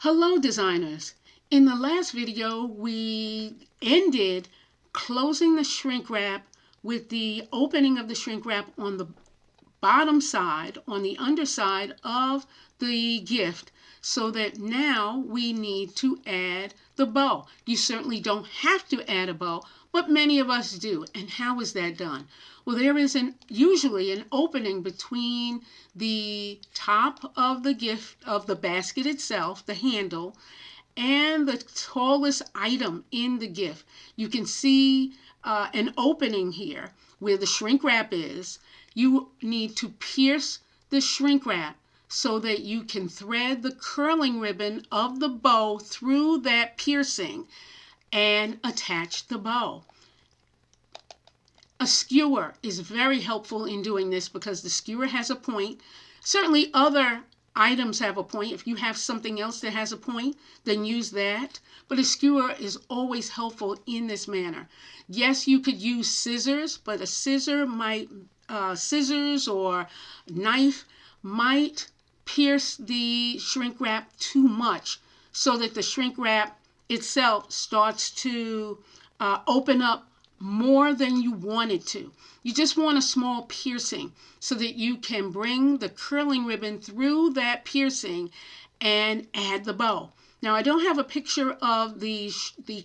Hello designers! In the last video we ended closing the shrink wrap with the opening of the shrink wrap on the bottom side, on the underside of the gift, so that now we need to add the bow. You certainly don't have to add a bow, but many of us do. And how is that done? Well, there is usually an opening between the top of the gift, of the basket itself, the handle, and the tallest item in the gift. You can see an opening here where the shrink wrap is. You need to pierce the shrink wrap so that you can thread the curling ribbon of the bow through that piercing and attach the bow. A skewer is very helpful in doing this because the skewer has a point. Certainly other items have a point. If you have something else that has a point, then use that. But a skewer is always helpful in this manner. Yes, you could use scissors, but a scissors or knife might pierce the shrink wrap too much so that the shrink wrap itself starts to open up more than you want it to. You just want a small piercing so that you can bring the curling ribbon through that piercing and add the bow. Now I don't have a picture of the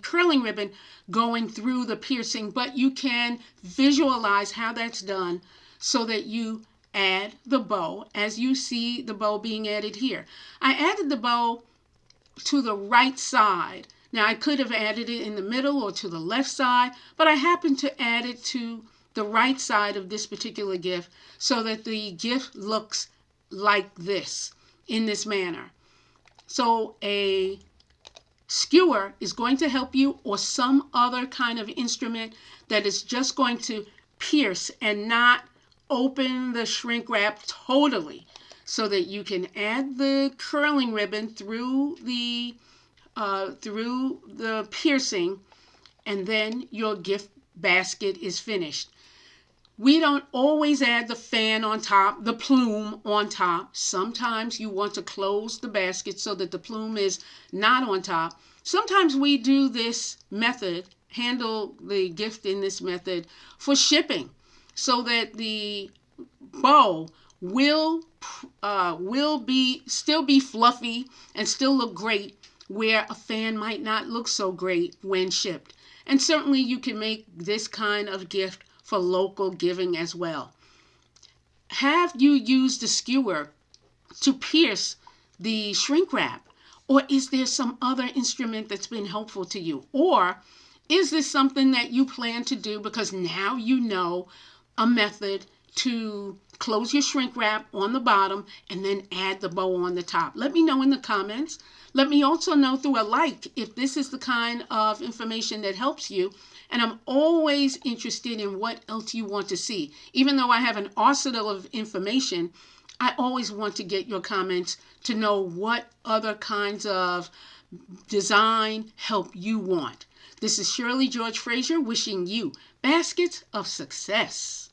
curling ribbon going through the piercing, but you can visualize how that's done so that you add the bow as you see the bow being added here. I added the bow to the right side. Now I could have added it in the middle or to the left side, but I happened to add it to the right side of this particular gift so that the gift looks like this, in this manner. So a skewer is going to help you, or some other kind of instrument that is just going to pierce and not open the shrink wrap totally, so that you can add the curling ribbon through the piercing, and then your gift basket is finished. We don't always add the fan on top, the plume on top. Sometimes you want to close the basket so that the plume is not on top. Sometimes we do this method, handle the gift in this method for shipping, so that the bow will still be fluffy and still look great, where a fan might not look so great when shipped. And certainly you can make this kind of gift for local giving as well. Have you used a skewer to pierce the shrink wrap? Or is there some other instrument that's been helpful to you? Or is this something that you plan to do because now you know a method to close your shrink wrap on the bottom and then add the bow on the top? Let me know in the comments. Let me also know through a like if this is the kind of information that helps you. And I'm always interested in what else you want to see. Even though I have an arsenal of information, I always want to get your comments to know what other kinds of design help you want. This is Shirley George Frazier wishing you baskets of success.